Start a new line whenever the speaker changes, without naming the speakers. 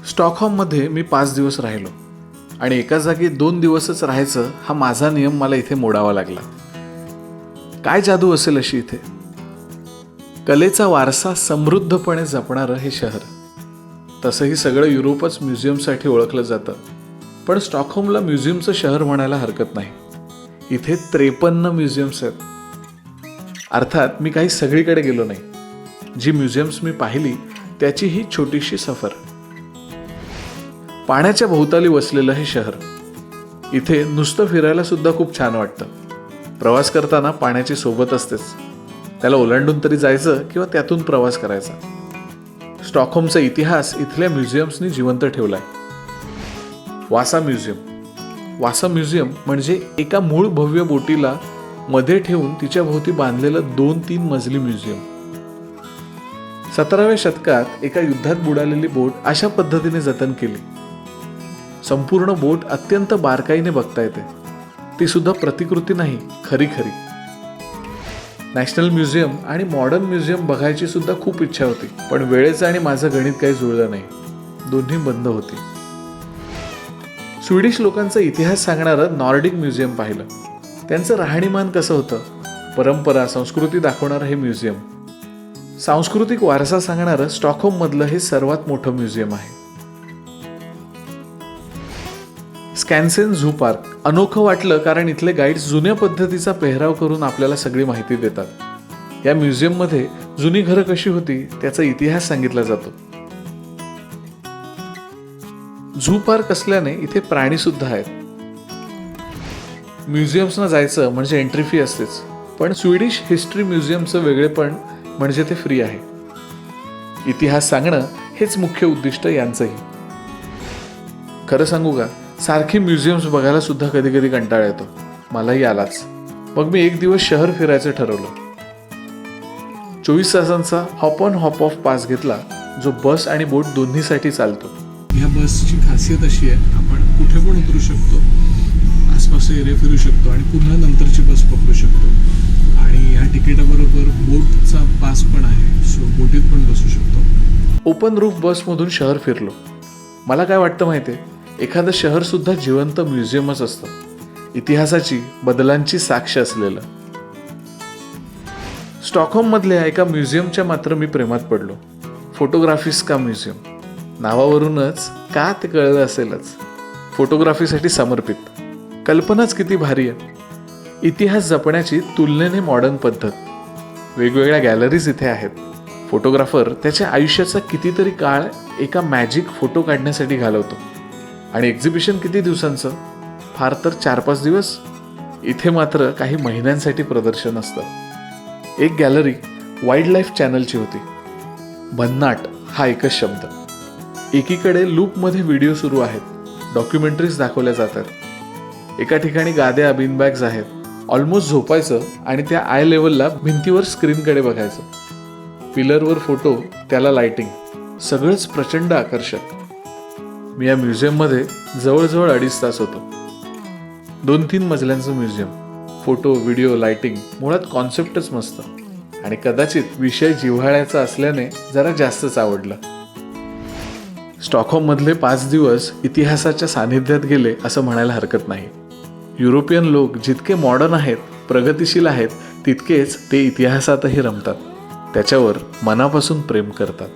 स्टॉकहोममध्ये मी 5 दिवस राहिलो आणि एका जागी 2 दिवसच राहायचं हा माझा नियम मला इथे मोडावा लागला. काय जादू असेल अशी इथे. कलेचा वारसा समृद्धपणे जपणारं हे शहर. तसंही सगळं युरोपच म्युझियमसाठी ओळखलं जातं, पण स्टॉकहोमला म्युझियमचं शहर म्हणायला हरकत नाही. इथे 53 म्युझियम्स आहेत. अर्थात मी काही सगळीकडे गेलो नाही. जी म्युझियम्स मी पाहिली त्याची ही छोटीशी सफर. पाण्याच्या भोवताली वसलेलं हे शहर. इथे नुसतं फिरायला सुद्धा खूप छान वाटतं. प्रवास करताना पाण्याची सोबत असतेच. त्याला ओलांडून तरी जायचं किंवा त्यातून प्रवास करायचा. स्टॉकहोमचा इतिहास इथल्या म्युझियम्सनी जिवंत ठेवलाय. वासा म्युझियम. वासा म्युझियम म्हणजे एका मूळ भव्य बोटीला मध्ये ठेवून तिच्या भोवती बांधलेलं 2-3 मजली म्युझियम. 17व्या शतकात एका युद्धात बुडालेली बोट अशा पद्धतीने जतन केली. संपूर्ण बोट अत्यंत बारकाईने बघता येते. ती सुद्धा प्रतिकृती नाही, खरी. नॅशनल म्युझियम आणि मॉडर्न म्युझियम बघायची सुद्धा खूप इच्छा होती, पण वेळेचं आणि माझं गणित काही जुळलं नाही. दोन्ही बंद होती. स्वीडिश लोकांचा इतिहास सांगणारं नॉर्डिक म्युझियम पाहिलं. त्यांचं राहणीमान कसं होतं, परंपरा, संस्कृती दाखवणारं हे म्युझियम. सांस्कृतिक वारसा सांगणारं स्टॉकहोममधलं हे सर्वात मोठं म्युझियम आहे. स्कॅन्सेन झू पार्क अनोखं वाटलं कारण इथले गाईड्स जुन्या पद्धतीचा पेहराव करून आपल्याला सगळी माहिती देतात. या म्युझियममध्ये जुनी घरं कशी होती त्याचा इतिहास सांगितला जातो. झू पार्क असल्याने इथे प्राणी सुद्धा आहेत. म्युझियम्सना जायचं म्हणजे एंट्री फी असतेच, पण स्वीडिश हिस्ट्री म्युझियमचं वेगळेपण म्हणजे ते फ्री आहे. इतिहास सांगणं हेच मुख्य उद्दिष्ट यांचंही. खरं सांगू का, सारखी म्युझियम्स बघायला सुद्धा कधी कधी कंटाळा येतो. मलाही आलाच. मग मी एक दिवस शहर फिरायचं ठरवलं. 24 तासांचा hop on hop off pass घेतला, जो बस आणि बोट दोन्हीसाठी चालतो.
ह्या बसची खासियत अशी आहे, आपण कुठे पण उतरू शकतो, आसपासचे एरिया फिरू शकतो आणि पुन्हा नंतरची बस पकडू शकतो. आणि ह्या तिकिटाबरोबर बोटचा पास पण आहे, सो बोटीत पण बसू शकतो.
ओपन रूफ बसमधून शहर फिरलो. मला काय वाटतं माहिती आहे, एखादं शहर सुद्धा जिवंत म्युझियमच असतं. इतिहासाची, बदलांची साक्ष असलेलं. स्टॉकहोममधल्या एका म्युझियमच्या मात्र मी प्रेमात पडलो. फोटोग्राफिस्का म्युझियम. नावावरूनच का ते कळलं असेलच. फोटोग्राफीसाठी समर्पित. कल्पनाच किती भारी आहे. इतिहास जपण्याची तुलनेने मॉडर्न पद्धत. वेगवेगळ्या गॅलरीज इथे आहेत. फोटोग्राफर त्याच्या आयुष्याचा कितीतरी काळ एका मॅजिक फोटो काढण्यासाठी घालवतो. आणि एक्झिबिशन किती दिवसांचं? फार तर 4-5 दिवस. इथे मात्र काही महिन्यांसाठी प्रदर्शन असतं. एक गॅलरी वाईल्ड लाईफ चॅनलची होती. भन्नाट हा एकच शब्द. एकीकडे लूपमध्ये व्हिडिओ सुरू आहेत. डॉक्युमेंटरीज दाखवल्या जातात. एका ठिकाणी गाद्या, बिनबॅग्स आहेत. ऑलमोस्ट झोपायचं आणि त्या आय लेवलला भिंतीवर स्क्रीनकडे बघायचं. पिलरवर फोटो, त्याला लाइटिंग, सगळंच प्रचंड आकर्षक. मी या म्युझियममध्ये जवळजवळ 2.5 तास होतो. 2-3 मजल्यांचं म्युझियम. फोटो, व्हिडिओ, लाइटिंग, मुळात कॉन्सेप्टच मस्त. आणि कदाचित विषय जिव्हाळ्याचा असल्याने जरा जास्तच आवडलं. स्टॉकहोममधले 5 दिवस इतिहासाच्या सानिध्यात गेले असं म्हणायला हरकत नाही. युरोपियन लोक जितके मॉडर्न आहेत, प्रगतिशील आहेत, तितकेच ते इतिहासातही रमतात. त्याच्यावर मनापासून प्रेम करतात.